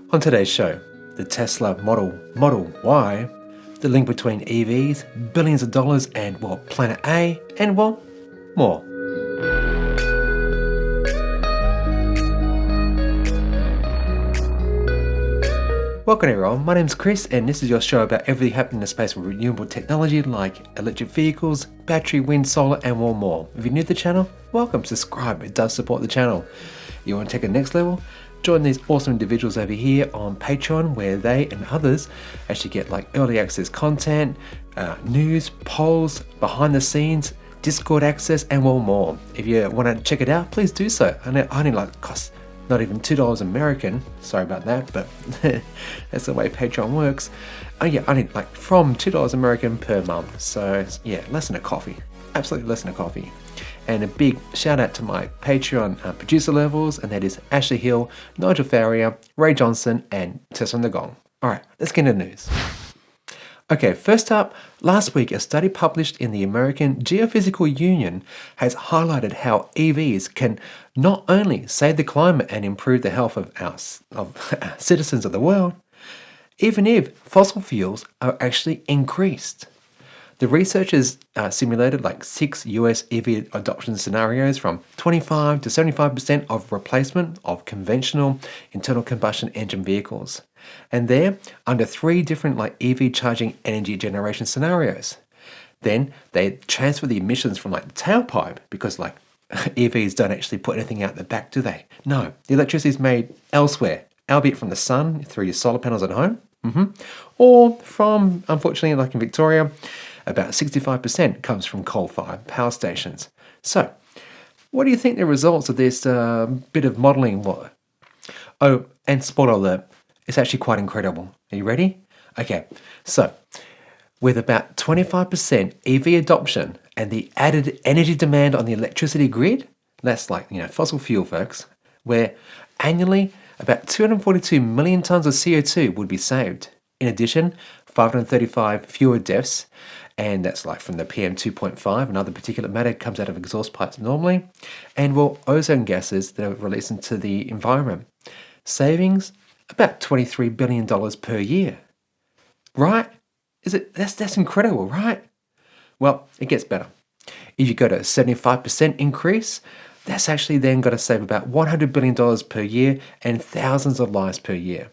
On today's show, the Tesla Model Y, the link between EVs, billions of dollars, and, well, Planet A, and, well, more. Welcome everyone, my name's Chris and this is your show about everything happening in the space of renewable technology like electric vehicles, battery, wind, solar and more. If you're new to the channel, welcome, subscribe, it does support the channel. You want to take it next level? Join these awesome individuals over here on Patreon where they and others actually get like early access content, news, polls, behind the scenes, Discord access and more. If you want to check it out, please do so. I only like costs not even $2 American, sorry about that, but that's the way Patreon works. I need like from $2 American per month, so yeah, less than a coffee, absolutely less than a coffee. And a big shout out to my Patreon producer levels, and that is Ashley Hill, Nigel Farrier, Ray Johnson, and Tessa on the Gong. Alright, let's get into the news. Okay, first up, last week a study published in the American Geophysical Union has highlighted how EVs can not only save the climate and improve the health of citizens of the world, even if fossil fuels are actually increased. The researchers simulated like 6 US EV adoption scenarios from 25 to 75% of replacement of conventional internal combustion engine vehicles. And they're under 3 different like EV charging energy generation scenarios. Then they transfer the emissions from like the tailpipe because like EVs don't actually put anything out the back, do they? No, the electricity is made elsewhere, albeit from the sun through your solar panels at home, or from, unfortunately, like in Victoria, about 65% comes from coal-fired power stations. So, what do you think the results of this bit of modelling were? Oh, and spoiler alert, it's actually quite incredible. Are you ready? Okay, so with about 25% EV adoption and the added energy demand on the electricity grid, that's like, fossil fuel folks, where annually about 242 million tonnes of CO2 would be saved. In addition, 535 fewer deaths, and that's like from the PM 2.5, another particulate matter comes out of exhaust pipes normally, and well, ozone gases that are released into the environment. Savings, about $23 billion per year. Right? That's incredible, right? Well, it gets better. If you go to a 75% increase, that's actually then got to save about $100 billion per year and thousands of lives per year.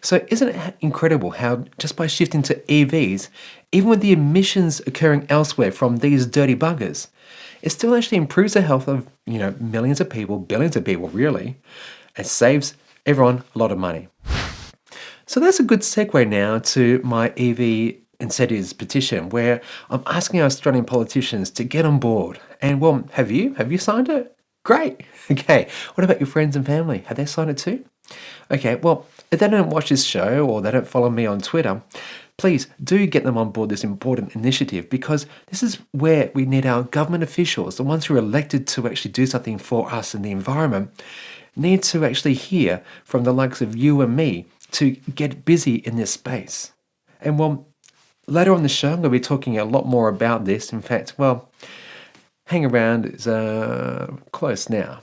So isn't it incredible how just by shifting to EVs, even with the emissions occurring elsewhere from these dirty buggers, it still actually improves the health of, millions of people, billions of people really, and saves everyone a lot of money. So that's a good segue now to my EV Incentives Petition, where I'm asking our Australian politicians to get on board. And well, have you signed it? Great. Okay, what about your friends and family? Have they signed it too? Okay, well, if they don't watch this show or they don't follow me on Twitter, please do get them on board this important initiative, because this is where we need our government officials, the ones who are elected to actually do something for us and the environment, need to actually hear from the likes of you and me to get busy in this space. And well, later on the show, I'm going to be talking a lot more about this. In fact, well, hang around, it's close now.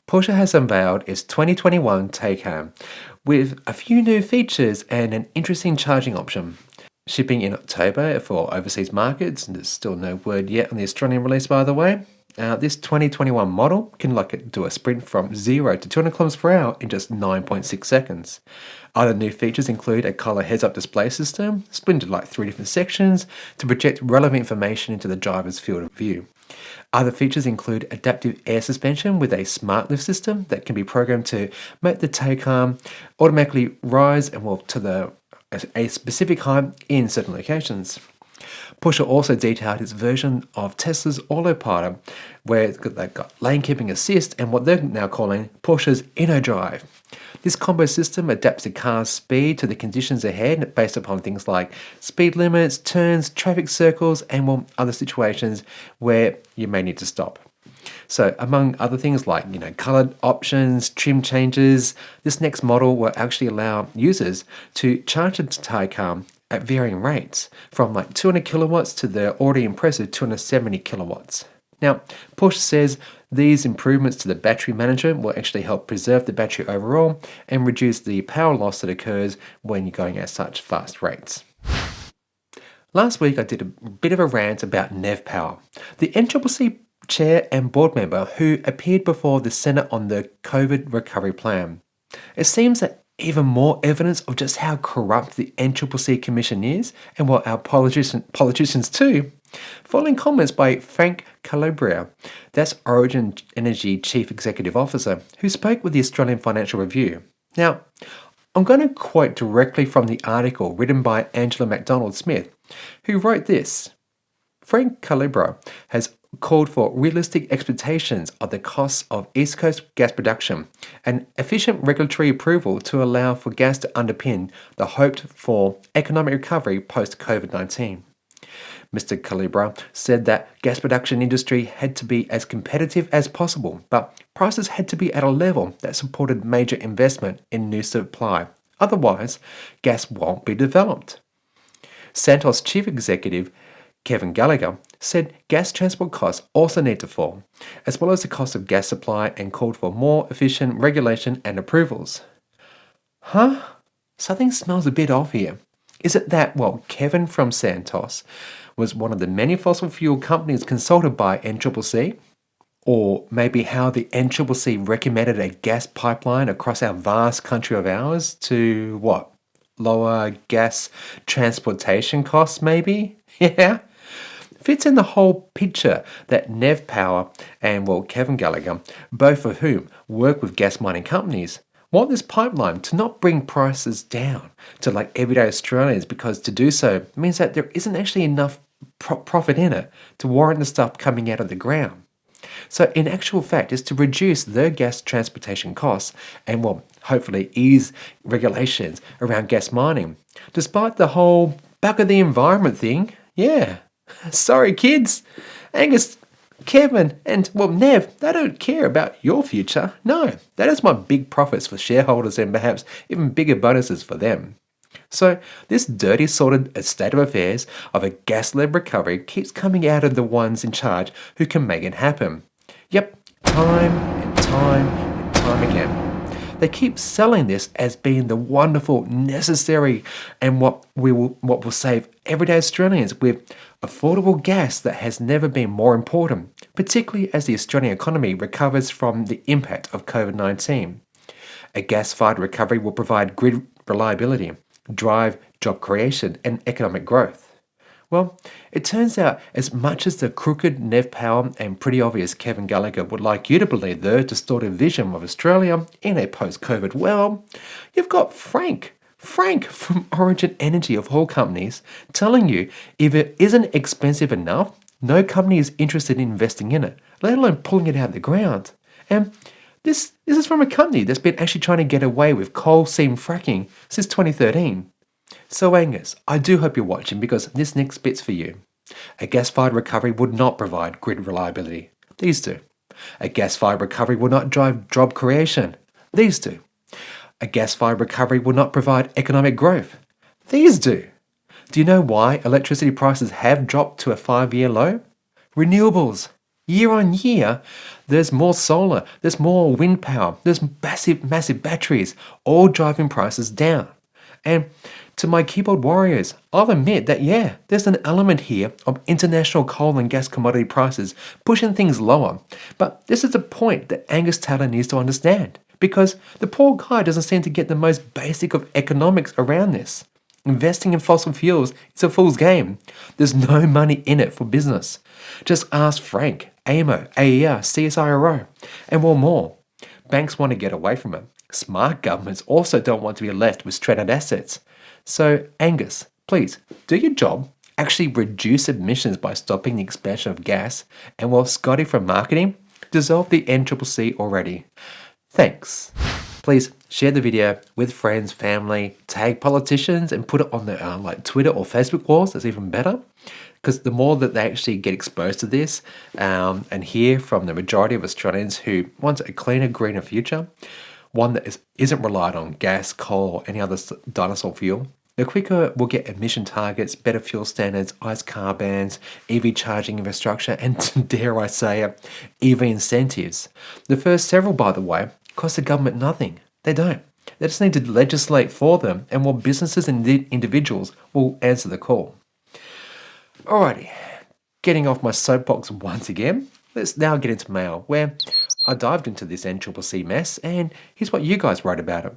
Porsche has unveiled its 2021 Taycan with a few new features and an interesting charging option. Shipping in October for overseas markets, and there's still no word yet on the Australian release, by the way. This 2021 model can do a sprint from 0 to 200 km per hour in just 9.6 seconds. Other new features include a colour heads-up display system, split into like 3 different sections to project relevant information into the driver's field of view. Other features include adaptive air suspension with a smart lift system that can be programmed to make the Taycan automatically rise and to a specific height in certain locations. Porsche also detailed its version of Tesla's Autopilot, where they've got lane keeping assist and what they're now calling Porsche's InnoDrive. This combo system adapts the car's speed to the conditions ahead based upon things like speed limits, turns, traffic circles, and other situations where you may need to stop. So among other things like, colored options, trim changes, this next model will actually allow users to charge a Taycan at varying rates from like 200 kilowatts to the already impressive 270 kilowatts. Now, Porsche says These improvements to the battery management will actually help preserve the battery overall and reduce the power loss that occurs when you're going at such fast rates. Last week I did a bit of a rant about NEV Power, the NCCC chair and board member who appeared before the Senate on the COVID recovery plan. It seems that even more evidence of just how corrupt the NCCC Commission is, and what our politicians too, following comments by Frank Calabria, that's Origin Energy Chief Executive Officer, who spoke with the Australian Financial Review. Now, I'm going to quote directly from the article written by Angela MacDonald-Smith, who wrote this. Frank Calabria has called for realistic expectations of the costs of East Coast gas production and efficient regulatory approval to allow for gas to underpin the hoped-for economic recovery post-COVID-19. Mr. Calabria said that gas production industry had to be as competitive as possible, but prices had to be at a level that supported major investment in new supply. Otherwise, gas won't be developed. Santos Chief Executive Kevin Gallagher said gas transport costs also need to fall, as well as the cost of gas supply, and called for more efficient regulation and approvals. Huh? Something smells a bit off here. Is it that, Kevin from Santos was one of the many fossil fuel companies consulted by NCCC? Or maybe how the NCCC recommended a gas pipeline across our vast country of ours to, lower gas transportation costs maybe? Yeah? Fits in the whole picture that NEV Power and, Kevin Gallagher, both of whom work with gas mining companies, want this pipeline to not bring prices down to everyday Australians, because to do so means that there isn't actually enough profit in it to warrant the stuff coming out of the ground. So in actual fact, is to reduce their gas transportation costs and, hopefully ease regulations around gas mining. Despite the whole back of the environment thing, yeah. Sorry kids, Angus, Kevin and, Nev, they don't care about your future. No, they just want big profits for shareholders and perhaps even bigger bonuses for them. So this dirty, sordid state of affairs of a gas-led recovery keeps coming out of the ones in charge who can make it happen. Yep, time and time and time again. They keep selling this as being the wonderful, necessary, and what will save everyday Australians with affordable gas that has never been more important, particularly as the Australian economy recovers from the impact of COVID-19. A gas-fired recovery will provide grid reliability, drive job creation and economic growth. Well, it turns out as much as the crooked NEV Power and pretty obvious Kevin Gallagher would like you to believe their distorted vision of Australia in a post-COVID world, you've got Frank from Origin Energy of all companies telling you if it isn't expensive enough, no company is interested in investing in it, let alone pulling it out of the ground. And this is from a company that's been actually trying to get away with coal seam fracking since 2013. So Angus, I do hope you're watching, because this next bit's for you. A gas-fired recovery would not provide grid reliability. These do. A gas-fired recovery will not drive job creation. These do. A gas-fired recovery will not provide economic growth. These do. Do you know why electricity prices have dropped to a 5-year low? Renewables. Year on year, there's more solar, there's more wind power, there's massive batteries, all driving prices down. And to my keyboard warriors, I'll admit that, there's an element here of international coal and gas commodity prices pushing things lower. But this is the point that Angus Taylor needs to understand, because the poor guy doesn't seem to get the most basic of economics around this. Investing in fossil fuels is a fool's game. There's no money in it for business. Just ask Frank, AEMO, AER, CSIRO, and more. Banks want to get away from it. Smart governments also don't want to be left with stranded assets. So, Angus, please, do your job, actually reduce emissions by stopping the expansion of gas, and while Scotty from marketing, dissolve the NCCC already. Thanks. Please share the video with friends, family, tag politicians, and put it on their Twitter or Facebook walls. That's even better, because the more that they actually get exposed to this and hear from the majority of Australians who want a cleaner, greener future, one that isn't reliant on gas, coal, or any other dinosaur fuel, The quicker we'll get emission targets, better fuel standards, ICE car bans, EV charging infrastructure, and dare I say it, EV incentives. The first several, by the way, cost the government nothing. They don't. They just need to legislate for them, and more businesses and individuals will answer the call. Alrighty, getting off my soapbox once again, let's now get into mail, where I dived into this NCCC mess, and here's what you guys wrote about it.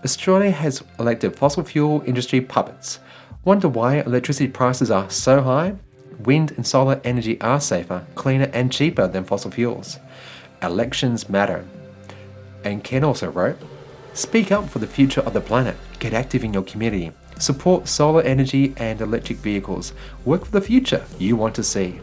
Australia has elected fossil fuel industry puppets. Wonder why electricity prices are so high? Wind and solar energy are safer, cleaner and cheaper than fossil fuels. Elections matter. And Ken also wrote, speak up for the future of the planet. Get active in your community. Support solar energy and electric vehicles. Work for the future you want to see.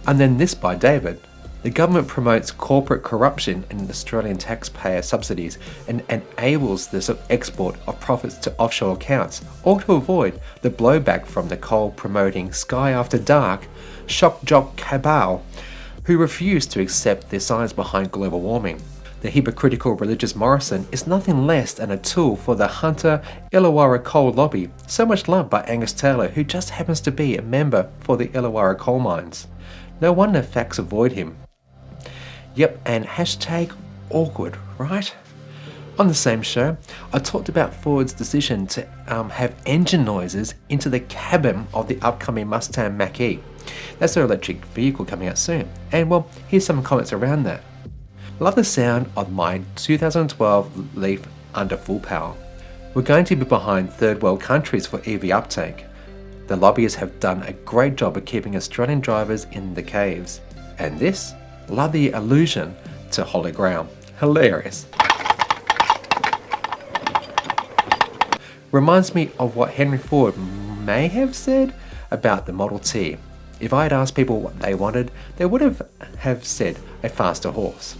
And then this by David. The government promotes corporate corruption in Australian taxpayer subsidies and enables the export of profits to offshore accounts, all to avoid the blowback from the coal-promoting Sky After Dark shock jock cabal, who refuse to accept the science behind global warming. The hypocritical religious Morrison is nothing less than a tool for the Hunter Illawarra coal lobby, so much loved by Angus Taylor, who just happens to be a member for the Illawarra coal mines. No wonder facts avoid him. Yep, and hashtag awkward, right? On the same show, I talked about Ford's decision to have engine noises into the cabin of the upcoming Mustang Mach-E. That's their electric vehicle coming out soon. And well, here's some comments around that. Love the sound of my 2012 Leaf under full power. We're going to be behind third world countries for EV uptake. The lobbyists have done a great job of keeping Australian drivers in the caves. And this? Love the allusion to Holy Grail. Hilarious. Reminds me of what Henry Ford may have said about the Model T. If I had asked people what they wanted, they would have said a faster horse.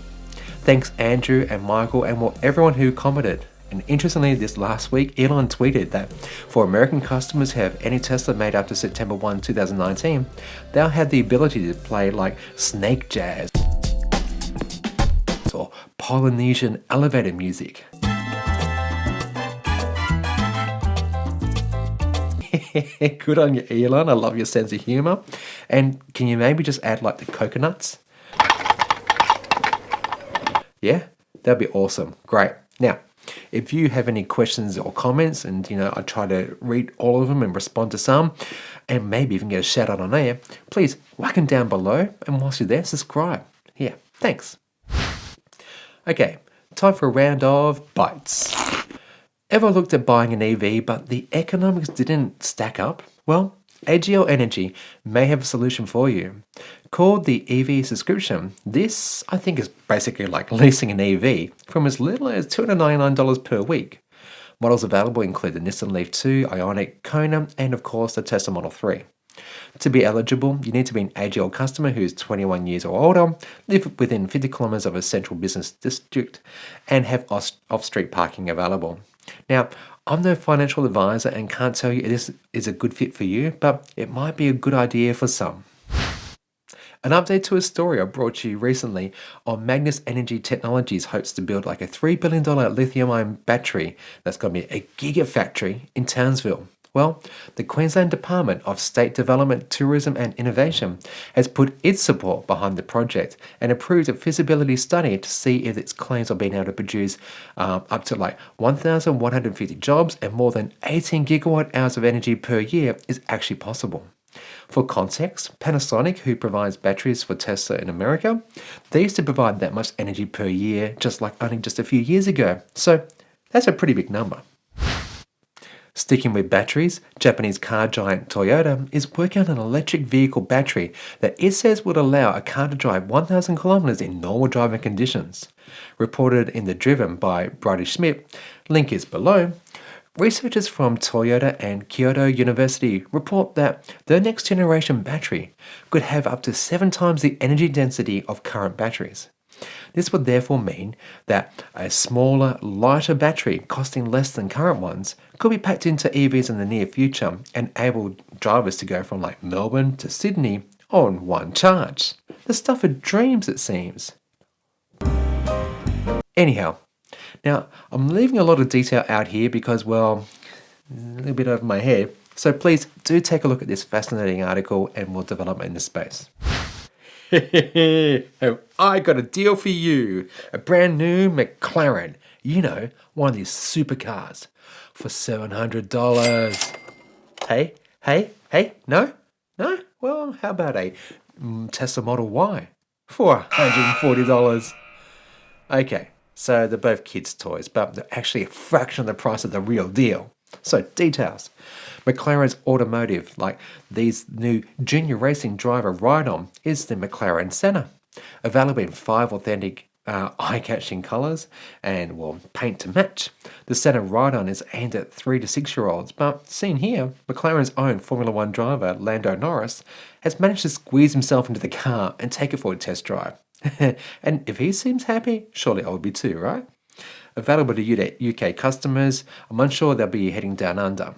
Thanks Andrew and Michael and well, everyone who commented. And interestingly, this last week, Elon tweeted that for American customers who have any Tesla made after September 1, 2019, they'll have the ability to play like snake jazz or Polynesian elevator music. Good on you, Elon. I love your sense of humor. And can you maybe just add like the coconuts? Yeah, that'd be awesome. Great. Now, if you have any questions or comments, and I try to read all of them and respond to some, and maybe even get a shout out on air, please whack them down below, and whilst you're there, subscribe. Yeah, thanks. Okay, time for a round of bites. Ever looked at buying an EV but the economics didn't stack up? Well, AGL Energy may have a solution for you. Called the EV subscription, this I think is basically like leasing an EV from as little as $299 per week. Models available include the Nissan Leaf 2, Ioniq, Kona, and of course the Tesla Model 3. To be eligible, you need to be an AGL customer who is 21 years or older, live within 50 kilometers of a central business district, and have off-street parking available. Now, I'm no financial advisor and can't tell you this is a good fit for you, but it might be a good idea for some. An update to a story I brought you recently on Magnus Energy Technologies hopes to build like a $3 billion lithium-ion battery that's going to be a gigafactory in Townsville. Well, the Queensland Department of State Development, Tourism and Innovation has put its support behind the project and approved a feasibility study to see if its claims of being able to produce up to like 1,150 jobs and more than 18 gigawatt hours of energy per year is actually possible. For context, Panasonic, who provides batteries for Tesla in America, they used to provide that much energy per year only just a few years ago. So that's a pretty big number. Sticking with batteries, Japanese car giant Toyota is working on an electric vehicle battery that it says would allow a car to drive 1,000 kilometers in normal driving conditions. Reported in The Driven by Bridie Schmidt, link is below, researchers from Toyota and Kyoto University report that their next generation battery could have up to 7 times the energy density of current batteries. This would therefore mean that a smaller, lighter battery costing less than current ones could be packed into EVs in the near future and enable drivers to go from like Melbourne to Sydney on one charge. The stuff of dreams, it seems. Anyhow, now I'm leaving a lot of detail out here because, well, a little bit over my head. So please do take a look at this fascinating article and more development in the space. I got a deal for you. A brand new McLaren. You know, one of these supercars for $700. Hey, no? Well, how about a Tesla Model Y for $140? Okay, so they're both kids' toys, but they're actually a fraction of the price of the real deal. So, details. McLaren's automotive, like these new junior racing driver ride-on, is the McLaren Senna. Available in 5 authentic eye-catching colours and, well, paint to match. The Senna ride-on is aimed at 3 to 6-year-olds, but seen here, McLaren's own Formula 1 driver, Lando Norris, has managed to squeeze himself into the car and take it for a test drive. And if he seems happy, surely I would be too, right? Available to UK customers, I'm unsure they'll be heading down under.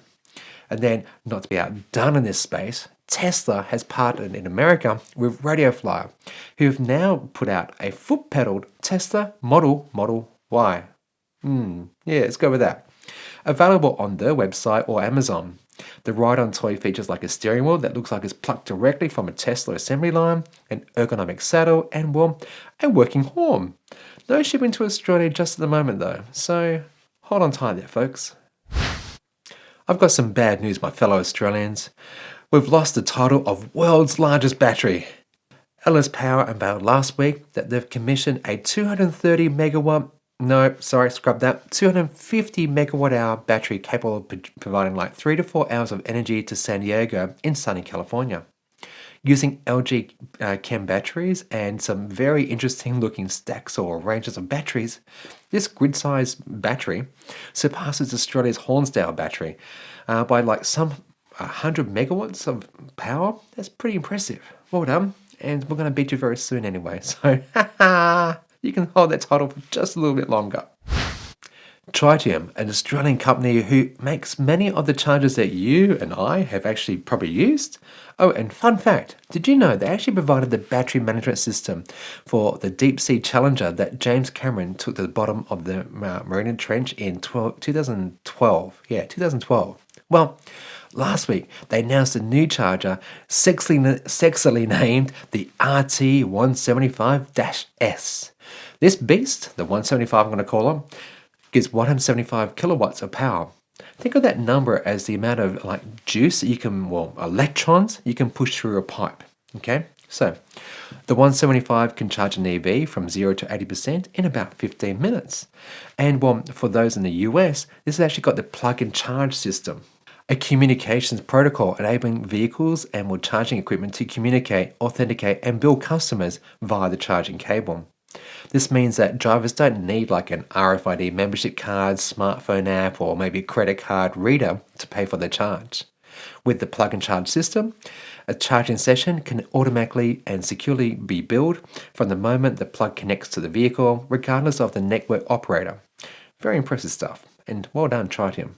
And then, not to be outdone in this space, Tesla has partnered in America with Radioflyer, who have now put out a foot-pedaled Tesla Model Y. Yeah, let's go with that. Available on their website or Amazon. The ride-on toy features like a steering wheel that looks like it's plucked directly from a Tesla assembly line, an ergonomic saddle, and, well, a working horn. No shipping to Australia just at the moment though, so hold on tight there, folks. I've got some bad news, my fellow Australians. We've lost the title of world's largest battery. LS Power unveiled last week that they've commissioned a 250 megawatt hour battery capable of providing like 3 to 4 hours of energy to San Diego in sunny California. Using LG Chem batteries and some very interesting looking stacks or ranges of batteries, this grid-sized battery surpasses Australia's Hornsdale battery by like some 100 megawatts of power. That's pretty impressive. Well done. And we're going to beat you very soon anyway. So you can hold that title for just a little bit longer. Tritium, an Australian company who makes many of the chargers that you and I have actually probably used. Oh, and fun fact, did you know they actually provided the battery management system for the deep sea Challenger that James Cameron took to the bottom of the Mariana Trench in 2012? Yeah, 2012. Well, last week they announced a new charger sexily named the RT175-S. This beast, the 175 I'm going to call them, gives 175 kilowatts of power. Think of that number as the amount of like juice that you can, electrons you can push through a pipe. Okay, so the 175 can charge an EV from 0 to 80% in about 15 minutes. And for those in the US, this has actually got the plug and charge system, a communications protocol enabling vehicles and charging equipment to communicate, authenticate, and bill customers via the charging cable. This means that drivers don't need like an RFID membership card, smartphone app, or maybe a credit card reader to pay for their charge. With the plug and charge system, a charging session can automatically and securely be billed from the moment the plug connects to the vehicle, regardless of the network operator. Very impressive stuff, and well done, Tritium.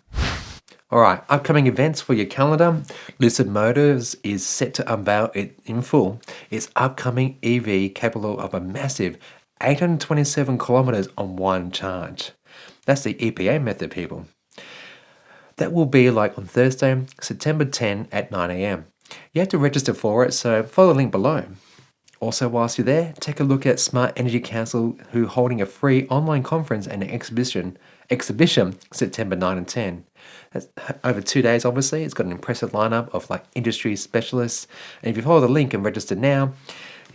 Alright, upcoming events for your calendar. Lucid Motors is set to unveil it in full its upcoming EV capable of a massive 827 kilometers on one charge. That's the EPA method, people. That will be like on Thursday, September 10 at 9 a.m. You have to register for it, so follow the link below. Also, whilst you're there, take a look at Smart Energy Council, who are holding a free online conference and exhibition September 9 and 10. That's over 2 days, obviously. It's got an impressive lineup of like industry specialists. And if you follow the link and register now,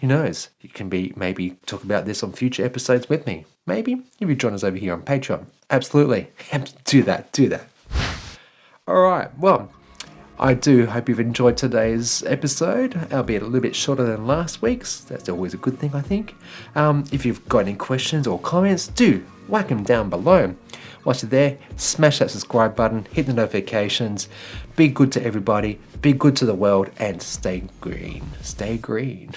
who knows, you can maybe talk about this on future episodes with me. Maybe if you join us over here on Patreon. Absolutely. Do that. Alright, well, I do hope you've enjoyed today's episode, albeit a little bit shorter than last week's. That's always a good thing, I think. If you've got any questions or comments, do whack them down below. Whilst you're there, smash that subscribe button, hit the notifications, be good to everybody, be good to the world, and stay green. Stay green.